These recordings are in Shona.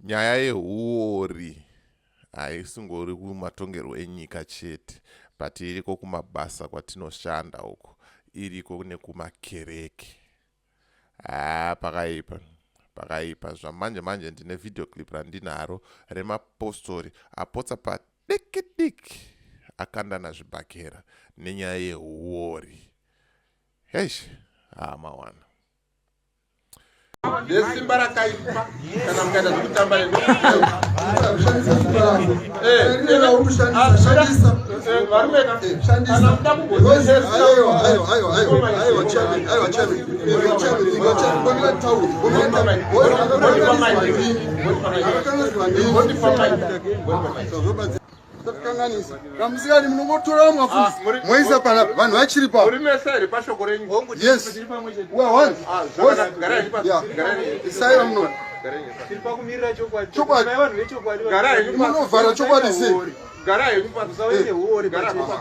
Nyaya yehuwori haisingori kumatongerwo enyika chete, but iriko kumabasa kwatinoshanda uko, iriko nekumakereke. Pakaipa zvamanje ndine video clip randinaro remapostori apotsa padiki akandana zvibhakera nenyaya yehuwori. Heish, mawana. Simba rakaipa kana mkaenda kutamba leo. Ramusikani munongotora mwafuzi moisa pana vanhu vachiri pa Uri mesere pashoko renyu. Yes. Well, what? Isaira muno. Tiripa kumirira chokwadi. Chokwadi. Vanhu vechokwadi. Munovhara chokwadi sei? Garai kusawe nehuwori pasowe.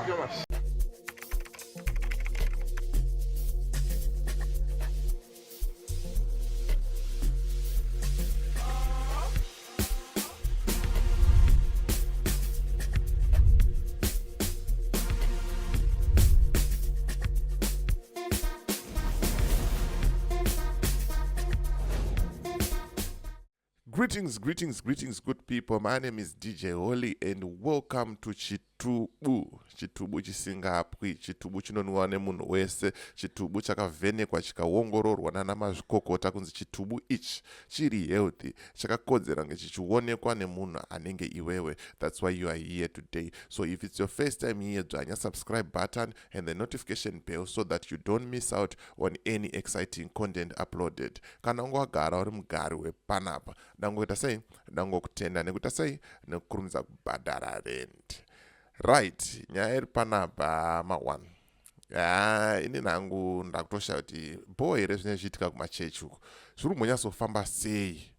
Greetings, good people. My name is DJ Holy and welcome to Chitubu. Chitubu chisingapwi, chitubu chinonwiwa nemunhu wese, chitubu chakavhenekwa chikaongororwa nana mazvikokota kunzi chitubu ichi chiri healthy, chakakodzera kunge chichionekwa nemunhu anenge iwewe. That's why you are here today. So if it's your first time here, dzvanya subscribe button and the notification bell so that you don't miss out on any exciting content uploaded. Kana ungagara uri mugari wepanapa, dangoita sei? Dangokutenda nekuita sei? Nekukurumidza kubhadhara rent. Right, nyaya iri panapa mawana. Ini nangu ndakutosha kuti boy here zvine zviitika kumachechi uko. Zviri kumbonyatsofamba sei?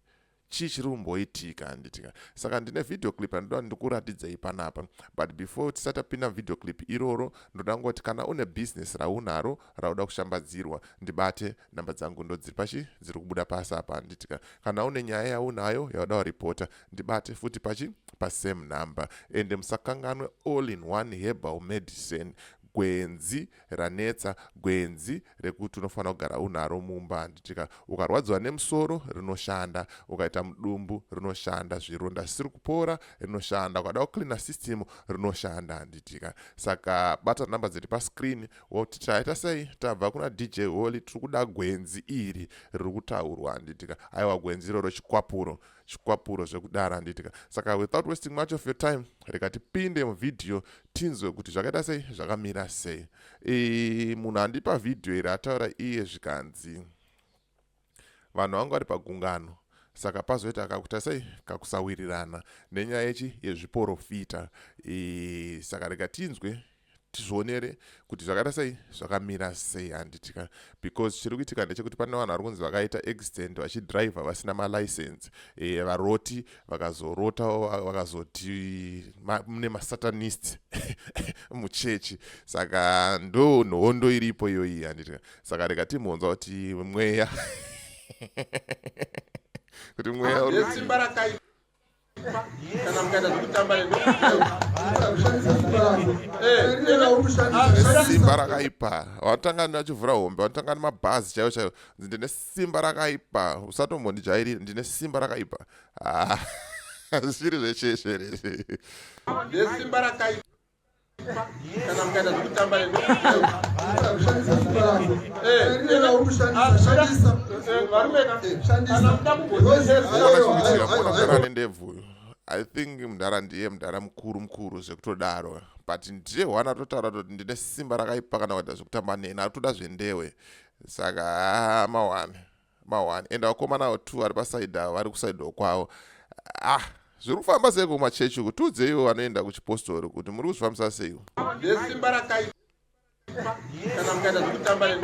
Chii chiri kumboitika nditika. Saka ndine video clip ndoda ndikuratidzei panapa. But before tisati tapinda video clip iroro, ndoda ngoti kana une business raunaro rauda kushambadzirwa, ndibate namba dzangu ndodziri pachi dziri kubuda pasi apa nditika. Kana une nyaya yaunayo yauda kuripota, ndibate futi pachi same number. Ende musakanganwe all in one herbal medicine. Gwenzi ranetsa, gwenzi rekuti unofanira kugara unaro mumba nditika. Ukarwadziwa nemusoro rinoshanda, ukaita mudumbu rinoshanda, zvironda zvisiri kupora rinoshanda, ukada kucleana system rinoshanda nditika. Saka bata namba dziri pascreen woti taita sei tabva kuna DJ Holy tiri kuda gwenzi iri riri kutaurwa nditika. Aiwa gwenzi iroro chikwapuro zvekudara nditika. Saka without wasting much of your time, reka tipinde muvideo tinzwe kuti zvakaita sei, zvakamira sei. Munhu andipa video iri ataura iye zvikanzi vanhu vanga vari pagungano, saka pazoita akakuta sei kakusawirirana nenyaya yezviporofita. Saka reka tinzwe tizvionere kuti zvakaita sei, zvakamira sei handitika. Because chiri kuitika ndechekuti pane vanhu vari kunzi vakaita accident vachidriver vasina malicense, varoti vakazorota vakazoti mune masatanist muchechi. Saka ndo nhondo iripo iyoyi handitika. Saka reka timhonza kuti mweya kuti mweya uri Simba rakaipa kana mkaenda kutamba leo. Simba rakaipa. Watangana vachivhura hombe, watangana mabhazi chaiwo. Ndine simba rakaipa. Usatombondijairira, ndine simba rakaipa. Zviri zvecheshere. Simba rakaipa kana mkaenda kutamba leo. I think mudhara ndiye mudhara mukuru zvekutodaro, but ndiye wana totaura kuti ndine simba rakaipa kana kuita zvekutamba neni, atoda zvendewe. Saka mawane enda vakomana vo 2 vari pasaidhi avo vari kusaidhi kwavo. Zviri kufamba sei kumachechi uku? Tiudzeiwo vanoenda kuchipostori kuti muri kuzvifambisa sei? Simba rakaipa kana mkaenda kutamba leo.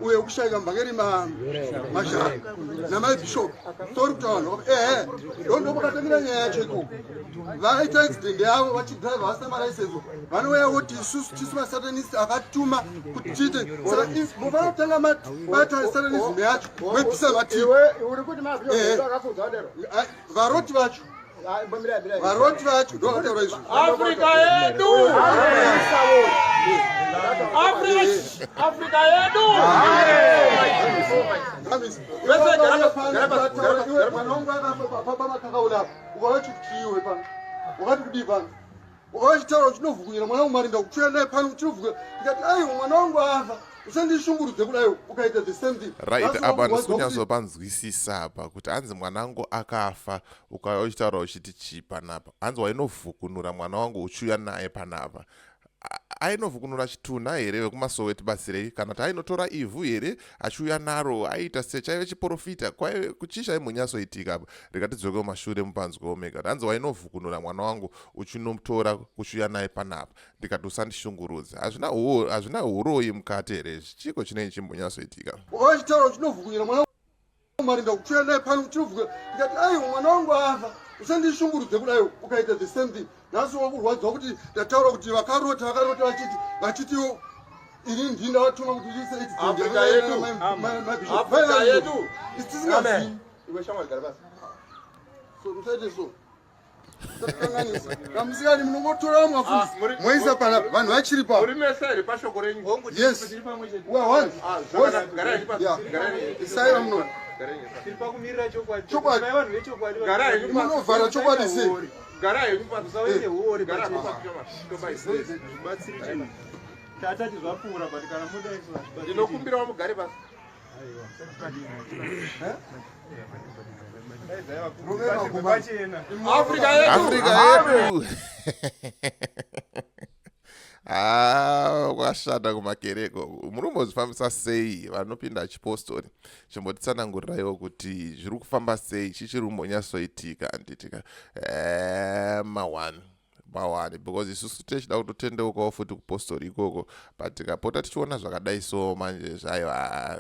uye kushayika mbangeri mashara namabishop tori kutavanhu ndo vakatangira nyaya yacho ikoko vaita accident yavo vachidrive vasina malaisensi vanouya kuti isusu tisu masatanist akatuma kuti tiite vanotanga bata satanism yacho webvisa mativi varoti vacho varoti vacho ndo vakataura izvo Afrika yedu Afrika yedu mwanangu akapapamakakaula ukavachitiwe pano wakati kudii pano ukavachitaura chinovhukunyira mwanangu marinda kutuya naye pano chinovhukunyira ndikati aiwa mwana wangu afa usandishungurudze kudayo ukaita the same thing right apa ndisikunyazopanzwisisa apa kuti hanzi mwanangu akafa ukauya uchitaura uchiti chii panapa hanzi wainovhukunura mwana wangu uchiuya naye panapa ainovhukunura chitunha here vekumasoweti basirei kana kuti ainotora ivhu here achiuya naro aiita sechaive chiprofita kuchisha imunyasoitika apa rikatidzokewo mashure mupanzwa omega hanzi wainovhukunura mwana wangu uchinomutora kuchiuya naye panapa ndikati usandishungurudza hazvina uroyi mukati here chiko chinei chimbonyasoitika wakachitaura uchinovhukunyira mwana marinda kutuya naye pano chinovhukunyira ndikati aiwa mwana wangu afa usandishungurudze kudayo ukaita the same thing nhasi wakurwadzwa kuti ndataura kuti vakarota vachitiwo ini ndinda vatuma kuti uise Afrika yedu Afrika yedu istisingazii iwe shamwari gara basi so musaite so kamusikani munongotora mwafuzi moisa pana vanhu vachiri pa uri meseri pashoko renyu yes isaiva muno munovhara chokwadi sei ndinokumbirawo mugare basi Afrika yedu kwashanda kumakereko muri kumbozvifambisa sei vanopinda chipostori chimbotitsanangurirawo kuti zviri kufamba sei chichiri kumbonyasoitika anditika mawani because isusu tichida kutotendeukawo futi kupostori ikoko but tikapota tichiona zvakadai so manje zvaiva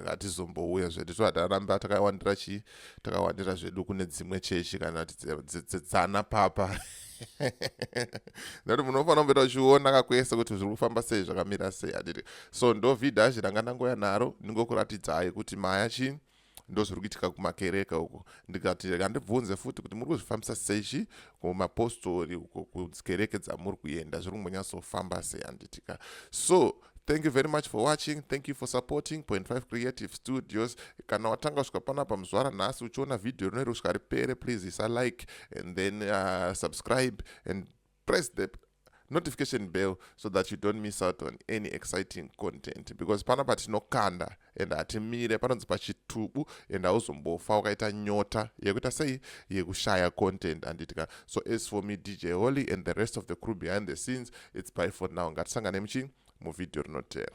hatizombouya zvedu tohataramba takawandira zvedu kune dzimwe chechi kana kuti dzana papa nokuti munofanira kumboita uchiona kakwese kuti zviri kufamba sei zvakamira sei aditi so ndo vhidhashi ranga ndangoya naro ndingokuratidzai kuti maya chii ndo zviri kuitika kumakereka uko ndikati handibvunze futi kuti muri kuzvifambisa seichi kumapostori kukereke dzamuri kuenda zviri kumbonyatsofamba sei handitika so thank you very much for watching. Thank you for supporting 0.5 Creative Studios. Kana watanga kusvika panapa muzvara nhasi uchiona video rinori kusvika ripere, please isa like and then subscribe and press the notification bell so that you don't miss out on any exciting content, because panapa tinokanda and hatimire panonzi pachitubu and hauzombofa wakaita nyota yekuita sei yekushaya content anditika. So as for me, DJ Holly, and the rest of the crew behind the scenes, it's bye for now. Ngatisangane muvideo rinotera.